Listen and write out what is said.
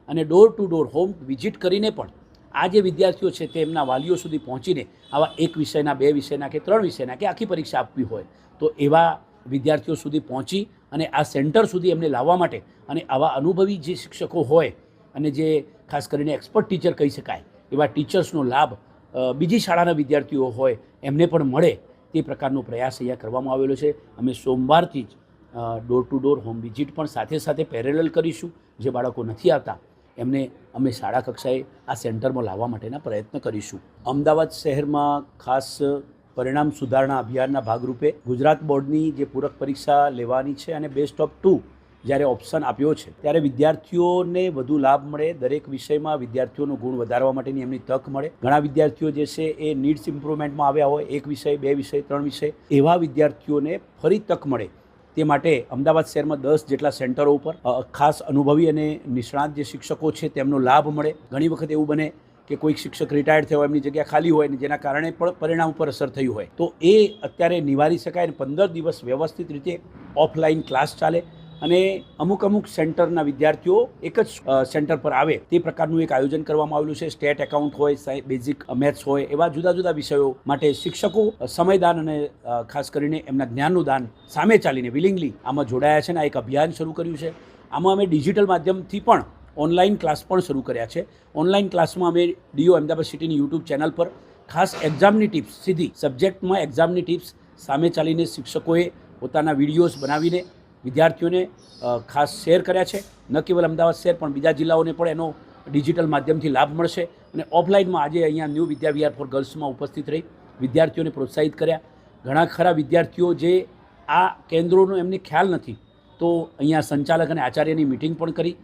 અને door to door home visit કરીને પણ આ જે વિદ્યાર્થીઓ છે તે એમના વાલીઓ સુધી પહોંચીને આવા એક વિષયના, બે વિષયના કે ત્રણ વિષયના કે આખી પરીક્ષા આપવી હોય તો એવા વિદ્યાર્થીઓ સુધી પહોંચી અને આ સેન્ટર સુધી એમને લાવવા માટે અને આવા અનુભવી જે શિક્ષકો હોય અને જે ખાસ કરીને એક્સપર્ટ ટીચર કહી શકાય એવા ટીચર્સનો લાભ બીજી શાળાના વિદ્યાર્થીઓ હોય એમને પણ મળે તે પ્રકારનો પ્રયાસ અહીંયા કરવામાં આવેલો છે. અમે સોમવારથી જ door to door home visit પણ સાથે સાથે પેરેલલ કરીશું. જે બાળકો નથી આવતા એમને અમે શાળા કક્ષાએ આ સેન્ટરમાં લાવવા માટેના પ્રયત્ન કરીશું. અમદાવાદ શહેરમાં ખાસ પરિણામ સુધારણા અભિયાનના ભાગરૂપે ગુજરાત બોર્ડની જે પૂરક પરીક્ષા લેવાની છે અને બેસ્ટ ઓફ 2 જ્યારે ઓપ્શન આપ્યો છે ત્યારે વિદ્યાર્થીઓને વધુ લાભ મળે, દરેક વિષયમાં વિદ્યાર્થીઓનો ગુણ વધારવા માટેની એમની તક મળે. ઘણા વિદ્યાર્થીઓ જે છે એ નીડ્સ ઇમ્પ્રુવમેન્ટમાં આવ્યા હોય, એક વિષય, બે વિષય, ત્રણ વિષય, એવા વિદ્યાર્થીઓને ફરી તક મળે તે માટે અમદાવાદ શહેરમાં 10 જેટલા સેન્ટરો ઉપર ખાસ અનુભવી અને નિષ્ણાત જે શિક્ષકો છે તેમનો લાભ મળે. ઘણી વખત એવું બને કે કોઈક શિક્ષક રિટાયર્ડ થયો હોય, એમની જગ્યા ખાલી હોય ને જેના કારણે પણ પરિણામ ઉપર અસર થયું હોય તો એ અત્યારે નિવારી શકાય અને 15 દિવસ વ્યવસ્થિત રીતે ઓફલાઈન ક્લાસ ચાલે અને અમુક સેન્ટરના વિદ્યાર્થીઓ એક જ સેન્ટર પર આવે તે પ્રકારનું એક આયોજન કરવામાં આવેલું છે. સ્ટેટ એકાઉન્ટ હોય, બેઝિક મેથ્સ હોય, એવા જુદા જુદા વિષયો માટે શિક્ષકો સમયદાન અને ખાસ કરીને એમના જ્ઞાનનું દાન સામે ચાલીને વિલિંગલી આમાં જોડાયા છે અને આ એક અભિયાન શરૂ કર્યું છે. આમાં અમે ડિજિટલ માધ્યમથી પણ ઓનલાઈન ક્લાસ પણ શરૂ કર્યા છે. ઓનલાઈન ક્લાસમાં અમે ડીઓ અમદાવાદ સિટીની યુટ્યુબ ચેનલ પર ખાસ એક્ઝામની ટિપ્સ, સીધી સબ્જેક્ટમાં એક્ઝામની ટિપ્સ સામે ચાલીને શિક્ષકોએ પોતાના વિડીયોઝ બનાવીને વિદ્યાર્થીઓને ખાસ શેર કર્યા છે. ન કેવલ અમદાવાદ શહેર પણ બીજા જિલ્લાઓને પણ એનો ડિજિટલ માધ્યમથી લાભ મળશે અને ઓફલાઈનમાં આજે અહીંયા ન્યૂ વિદ્યા વિહાર ફોર ગર્લ્સમાં ઉપસ્થિત રહી વિદ્યાર્થીઓને પ્રોત્સાહિત કર્યા. ઘણા ખરા વિદ્યાર્થીઓ જે આ કેન્દ્રોનો એમને ખ્યાલ નથી તો અહીંયા સંચાલક અને આચાર્યની મિટિંગ પણ કરી